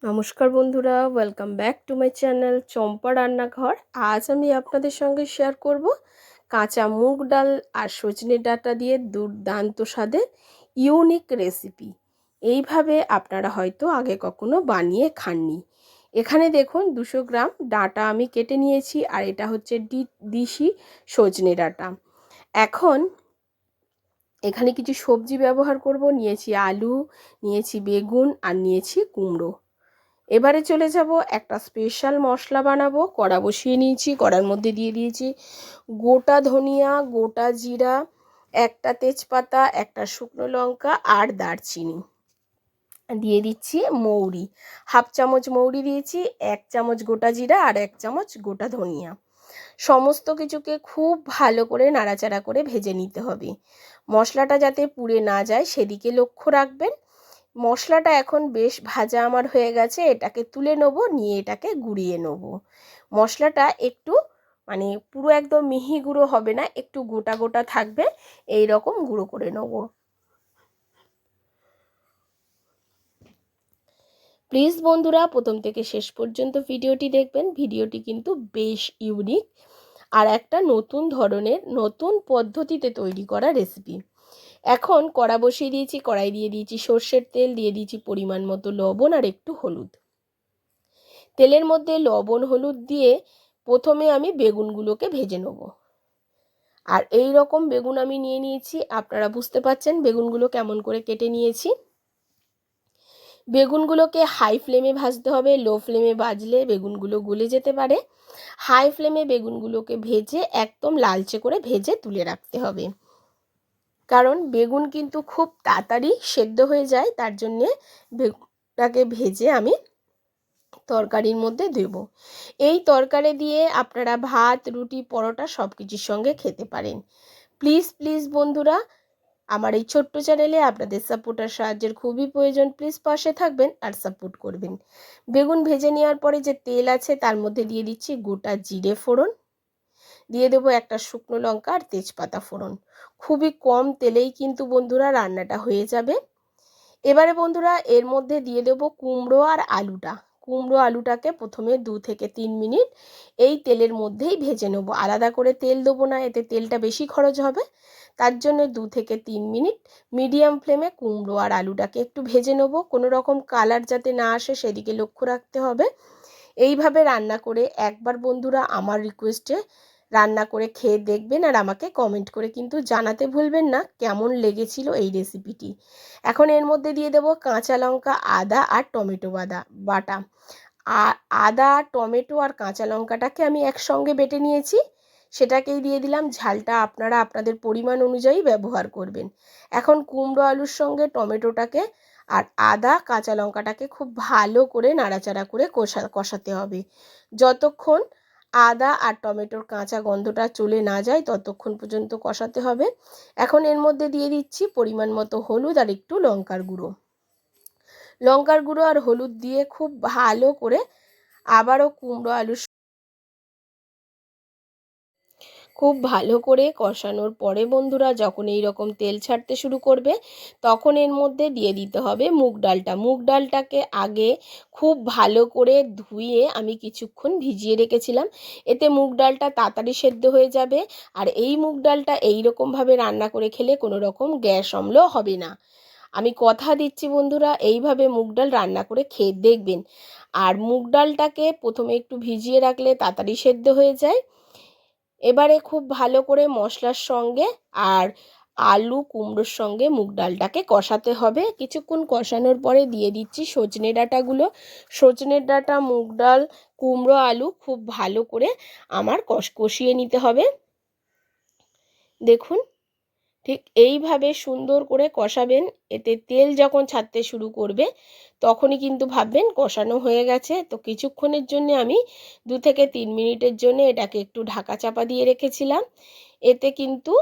নমস্কার বন্ধুরা, welcome back to my channel Champa Rannaghar. আজ আমি আপনাদের সঙ্গে শেয়ার করব কাঁচা মুগ ডাল আর সজনে ডাঁটা দিয়ে দুর্দান্ত স্বাদের ইউনিক রেসিপি। এইভাবে আপনারা হয়তো আগে কখনো বানিয়ে খাননি। এখানে দেখুন 200 গ্রাম ডাঁটা আমি কেটে নিয়েছি, আর এটা হচ্ছে দিশি সজনে ডাঁটা। এখন এখানে কিছু সবজি ব্যবহার করব। নিয়েছি আলু, নিয়েছি বেগুন আর নিয়েছি কুমড়ো। এবারে চলে যাব একটা স্পেশাল মশলা বানাবো। কড়া বসিয়ে নিয়েছি, কড়ার মধ্যে দিয়ে দিয়েছি গোটা ধনিয়া, গোটা জিরা, একটা তেজপাতা, একটা শুকনো লঙ্কা আর দারচিনি। দিয়ে দিচ্ছি মৌরি, হাফ চামচ মৌরি দিয়েছি, 1 চামচ গোটা জিরা আর 1 চামচ গোটা ধনিয়া। সমস্ত কিছুকে খুব ভালো করে নাড়াচাড়া করে ভেজে নিতে হবে। মশলাটা যাতে পুড়ে না যায় সেদিকে লক্ষ্য রাখবেন। মশলাটা এখন বেশ ভাজা আমার হয়ে গেছে, এটাকে তুলে নেবো, নিয়ে এটাকে গুঁড়িয়ে নেব। মশলাটা একটু পুরো একদম মিহি গুঁড়ো হবে না, একটু গোটা গোটা থাকবে, এই রকম গুঁড়ো করে নেব। প্লিজ বন্ধুরা প্রথম থেকে শেষ পর্যন্ত ভিডিওটি দেখবেন। ভিডিওটি কিন্তু বেশ ইউনিক আর একটা নতুন ধরনের, নতুন পদ্ধতিতে তৈরি করা রেসিপি। এখন কড়া বসিয়ে দিয়েছি, কড়াই দিয়ে দিয়েছি সর্ষের তেল, দিয়ে দিয়েছি পরিমাণ মতো লবণ আর একটু হলুদ। তেলের মধ্যে লবণ হলুদ দিয়ে প্রথমে আমি বেগুনগুলোকে ভেজে নেব। আর এই রকম বেগুন আমি নিয়ে নিয়েছি, আপনারা বুঝতে পাচ্ছেন বেগুনগুলো কেমন করে কেটে নিয়েছি। বেগুনগুলোকে হাই ফ্লেমে ভাজতে হবে, লো ফ্লেমে ভাজলে বেগুনগুলো গলে যেতে পারে। হাই ফ্লেমে বেগুনগুলোকে ভেজে একদম লালচে করে ভেজে তুলে রাখতে হবে, কারণ বেগুন কিন্তু খুব তাড়াতাড়ি সেদ্ধ হয়ে যায়। তার জন্যে বেগুনটাকে ভেজে আমি তরকারির মধ্যে দেব। এই তরকারি দিয়ে আপনারা ভাত, রুটি, পরোটা সব কিছুর সঙ্গে খেতে পারেন। প্লিজ প্লিজ বন্ধুরা, আমার এই ছোট্ট চ্যানেলে আপনাদের সাপোর্ট আর সাহায্যের খুবই প্রয়োজন। প্লিজ পাশে থাকবেন আর সাপোর্ট করবেন। বেগুন ভেজে নেওয়ার পরে যে তেল আছে তার মধ্যে দিয়ে দিচ্ছি গোটা জিরে ফোড়ন, দিয়ে দেবো একটা শুকনো লঙ্কা আর তেজপাতা ফোড়ন। খুবই কম তেলেই কিন্তু বন্ধুরা রান্নাটা হয়ে যাবে। এবারে বন্ধুরা এর মধ্যে দিয়ে দেবো কুমড়ো আর আলুটা। কুমড়ো আলুটাকে প্রথমে 2 থেকে 3 মিনিট এই তেলের মধ্যেই ভেজে নেবো। আলাদা করে তেল দেবো না, এতে তেলটা বেশি খরচ হবে। তার জন্য 2 থেকে 3 মিনিট মিডিয়াম ফ্লেমে কুমড়ো আর আলুটাকে একটু ভেজে নেবো। কোনো রকম কালার যাতে না আসে সেদিকে লক্ষ্য রাখতে হবে। এইভাবে রান্না করে একবার বন্ধুরা আমার রিকোয়েস্টে রান্না করে খেয়ে দেখবেন, আর আমাকে কমেন্ট করে কিন্তু জানাতে ভুলবেন না কেমন লেগেছিল এই রেসিপিটি। এখন এর মধ্যে দিয়ে দেবো কাঁচা লঙ্কা, আদা আর টমেটো বাটা। আর আদা, টমেটো আর কাঁচা লঙ্কাটাকে আমি একসঙ্গে বেটে নিয়েছি, সেটাকেই দিয়ে দিলাম। ঝালটা আপনারা আপনাদের পরিমাণ অনুযায়ী ব্যবহার করবেন। এখন কুমড়ো আলুর সঙ্গে টমেটোটাকে আর আদা, কাঁচা লঙ্কাটাকে খুব ভালো করে নাড়াচাড়া করে কষাতে হবে। যতক্ষণ আদা আর টমেটোর কাঁচা গন্ধটা চলে না যায় ততক্ষণ পর্যন্ত কষাতে হবে। এখন এর মধ্যে দিয়ে দিচ্ছি পরিমাণ মতো হলুদ আর একটু লঙ্কার গুঁড়ো। লঙ্কার গুঁড়ো আর হলুদ দিয়ে খুব ভালো করে আবারও কুমড়ো আলুর খুব ভালো করে কষানোর পরে বন্ধুরা যখন এই রকম তেল ছাড়তে শুরু করবে তখন এর মধ্যে দিয়ে দিতে হবে মুগ ডালটা। মুগ ডালটাকে আগে খুব ভালো করে ধুয়ে আমি কিছুক্ষণ ভিজিয়ে রেখেছিলাম, এতে মুগ ডালটা তাড়াতাড়ি সেদ্ধ হয়ে যাবে। আর এই মুগ ডালটা এই রকমভাবে রান্না করে খেলে কোনো রকম গ্যাস অম্ল হবে না। আমি কথা দিচ্ছি বন্ধুরা, এইভাবে মুগ ডাল রান্না করে খেয়ে দেখবেন। আর মুগ ডালটাকে প্রথমে একটু ভিজিয়ে রাখলে তাড়াতাড়ি সেদ্ধ হয়ে যায়। এবারে খুব ভালো করে মশলার সঙ্গে আর আলু কুমড়োর সঙ্গে মুগ ডালটাকে কষাতে হবে। কিছুক্ষণ কষানোর পরে দিয়ে দিচ্ছি সজনে ডাঁটাগুলো। সজনে ডাঁটা, মুগ ডাল, কুমড়ো, আলু খুব ভালো করে আমার কষিয়ে নিতে হবে। দেখুন ঠিক এইভাবে সুন্দর করে কষাবেন। এতে তেল যখন ছাড়তে শুরু করবে তখনই কিন্তু ভাববেন কষানো হয়ে গেছে। তো কিছুক্ষণের জন্য আমি 2 থেকে 3 মিনিটের জন্য এটাকে একটু ঢাকা চাপা দিয়ে রেখেছিলাম। এতে কিন্তু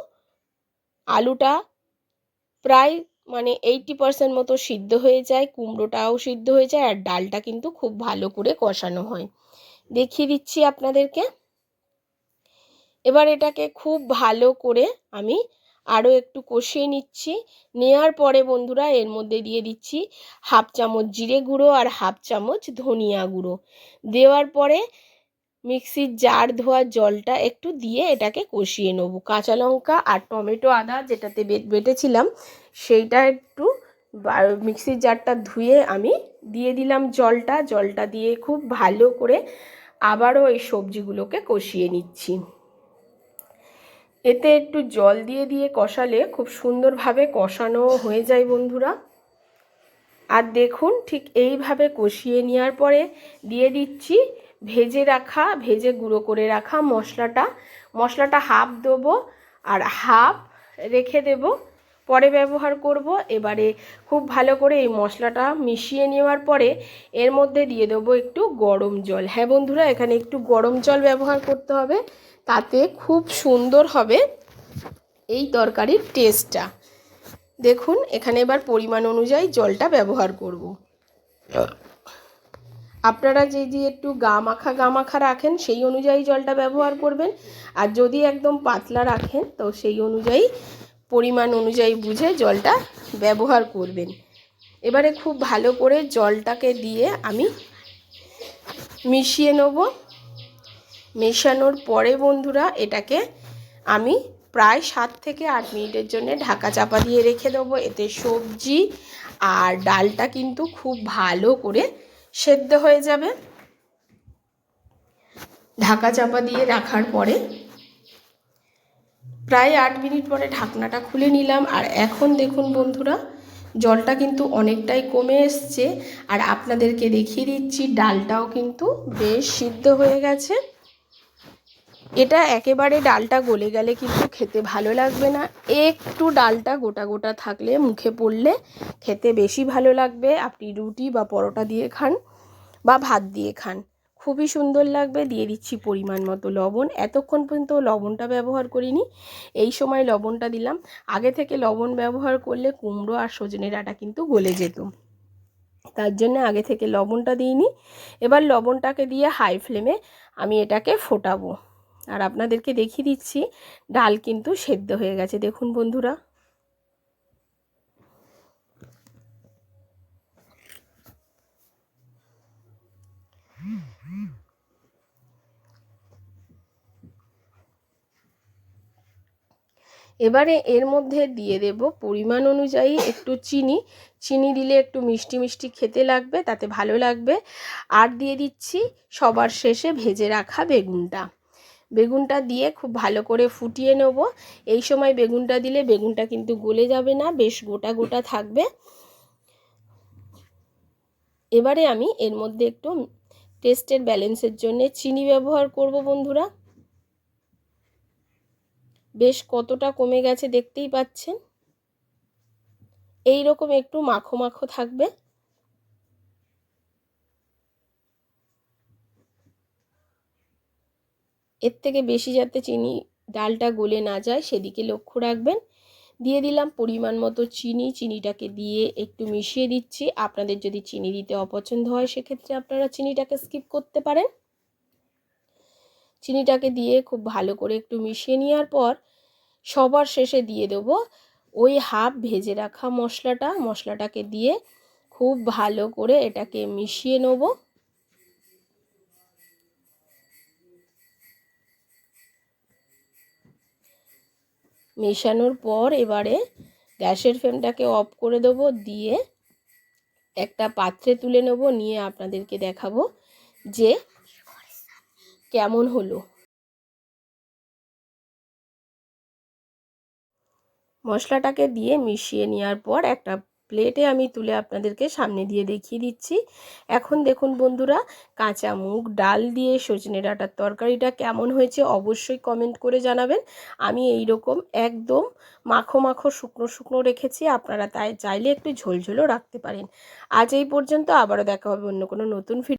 আলুটা প্রায় 80% মতো সিদ্ধ হয়ে যায়, কুমড়োটাও সিদ্ধ হয়ে যায়, আর ডালটা কিন্তু খুব ভালো করে কষানো হয়। দেখিয়ে দিচ্ছি আপনাদেরকে। এবার এটাকে খুব ভালো করে আমি আরও একটু কষিয়ে নিচ্ছি। নেওয়ার পরে বন্ধুরা এর মধ্যে দিয়ে দিচ্ছি হাফ চামচ জিরে গুঁড়ো আর হাফ চামচ ধনিয়া গুঁড়ো। দেওয়ার পরে মিক্সির জার ধোয়া জলটা একটু দিয়ে এটাকে কষিয়ে নেব। কাঁচা লঙ্কা আর টমেটো আদা যেটাতে বেটেছিলাম সেইটা একটু মিক্সির জারটা ধুয়ে আমি দিয়ে দিলাম জলটা দিয়ে খুব ভালো করে আবারও এই সবজিগুলোকে কষিয়ে নিচ্ছি। এতে একটু জল দিয়ে দিয়ে কষালে খুব সুন্দরভাবে কষানো হয়ে যায় বন্ধুরা। আর দেখুন ঠিক এইভাবে কষিয়ে নেওয়ার পরে দিয়ে দিচ্ছি ভেজে গুঁড়ো করে রাখা মশলাটা হাফ দেবো আর হাফ রেখে দেব, পরে ব্যবহার করব। এবারে খুব ভালো করে এই মশলাটা মিশিয়ে নেওয়ার পরে এর মধ্যে দিয়ে দেবো একটু গরম জল। হ্যাঁ বন্ধুরা, এখানে একটু গরম জল ব্যবহার করতে হবে, তাতে খুব সুন্দর হবে এই তরকারির টেস্টটা। দেখুন এখানে এবার পরিমাণ অনুযায়ী জলটা ব্যবহার করব। আপনারা যদি একটু গা মাখা রাখেন সেই অনুযায়ী জলটা ব্যবহার করবেন, আর যদি একদম পাতলা রাখেন তো সেই অনুযায়ী পরিমাণ অনুযায়ী বুঝে জলটা ব্যবহার করবেন। এবারে খুব ভালো করে জলটাকে দিয়ে আমি মিশিয়ে নেব। মেশানোর পরে বন্ধুরা এটাকে আমি প্রায় 7 থেকে 8 মিনিটের জন্য ঢাকা চাপা দিয়ে রেখে দেবো। এতে সবজি আর ডালটা কিন্তু খুব ভালো করে সেদ্ধ হয়ে যাবে। ঢাকা চাপা দিয়ে রাখার পরে প্রায় 8 মিনিট পরে ঢাকনাটা খুলে নিলাম। আর এখন দেখুন বন্ধুরা জলটা কিন্তু অনেকটাই কমে এসছে, আর আপনাদেরকে দেখিয়ে দিচ্ছি ডালটাও কিন্তু বেশ সিদ্ধ হয়ে গেছে। এটা একেবারে ডালটা গলে গেলে কিন্তু খেতে ভালো লাগবে না, একটু ডালটা গোটা গোটা থাকলে মুখে পড়লে খেতে বেশি ভালো লাগবে। আপনি রুটি বা পরোটা দিয়ে খান বা ভাত দিয়ে খান, খুবই সুন্দর লাগবে। দিয়ে দিচ্ছি পরিমাণ মতো লবণ। এতক্ষণ পর্যন্ত লবণটা ব্যবহার করিনি, এই সময় লবণটা দিলাম। আগে থেকে লবণ ব্যবহার করলে কুমড়ো আর সজনে ডাঁটা কিন্তু গলে যেত, তার জন্য আগে থেকে লবণটা দিইনি। এবার লবণটাকে দিয়ে হাই ফ্লেমে আমি এটাকে ফোটাবো, আর আপনাদেরকে দেখিয়ে দিচ্ছি ডাল কিন্তু সেদ্ধ হয়ে গেছে। দেখুন বন্ধুরা এবারে এর মধ্যে দিয়ে দেব পরিমাণ অনুযায়ী একটু চিনি দিলে একটু মিষ্টি মিষ্টি খেতে লাগবে, তাতে ভালো লাগবে। আর দিয়ে দিচ্ছি সবার শেষে ভেজে রাখা বেগুনটা দিয়ে খুব ভালো করে ফুটিয়ে নেব। এই সময় বেগুনটা দিলে বেগুনটা কিন্তু গলে যাবে না, বেশ গোটা গোটা থাকবে। এবারে আমি এর মধ্যে একটু টেস্টের ব্যালেন্সের জন্য চিনি ব্যবহার করব বন্ধুরা। বেশ কতটা কমে গেছে দেখতেই পাচ্ছেন, এই রকম একটু মাখো মাখো থাকবে। এর থেকে বেশি যাতে ডালটা গলে না যায় সেদিকে লক্ষ্য রাখবেন। দিয়ে দিলাম পরিমাণ মতো চিনিটাকে দিয়ে একটু মিশিয়ে দিচ্ছি। আপনাদের যদি চিনি দিতে অপছন্দ হয় সেক্ষেত্রে আপনারা চিনিটাকে স্কিপ করতে পারেন। চিনিটাকে দিয়ে খুব ভালো করে একটু মিশিয়ে নেওয়ার পর সবার শেষে দিয়ে দেব ওই হাফ ভেজে রাখা মশলাটাকে দিয়ে খুব ভালো করে এটাকে মিশিয়ে নেব। মেশানোর পর এবারে গ্যাসের ফ্লেমটাকে অফ করে দেব, দিয়ে একটা পাত্রে তুলে নেব, নিয়ে আপনাদেরকে দেখাবো যে কেমন হলো। মশলাটাকে দিয়ে মিশিয়ে নেওয়ার পর একটা প্লেটে আমি তুলে আপনাদেরকে সামনে দিয়ে দেখিয়ে দিচ্ছি। এখন দেখুন বন্ধুরা কাঁচা মুগ ডাল দিয়ে সজনে ডাঁটার তরকারিটা কেমন হয়েছে অবশ্যই কমেন্ট করে জানাবেন। আমি এই রকম একদম মাখো মাখো শুকনো শুকনো রেখেছি, আপনারা তাই চাইলে একটু ঝোলঝোলও রাখতে পারেন। আজ এই পর্যন্ত, আবারও দেখা হবে অন্য কোনো নতুন ভিডিও।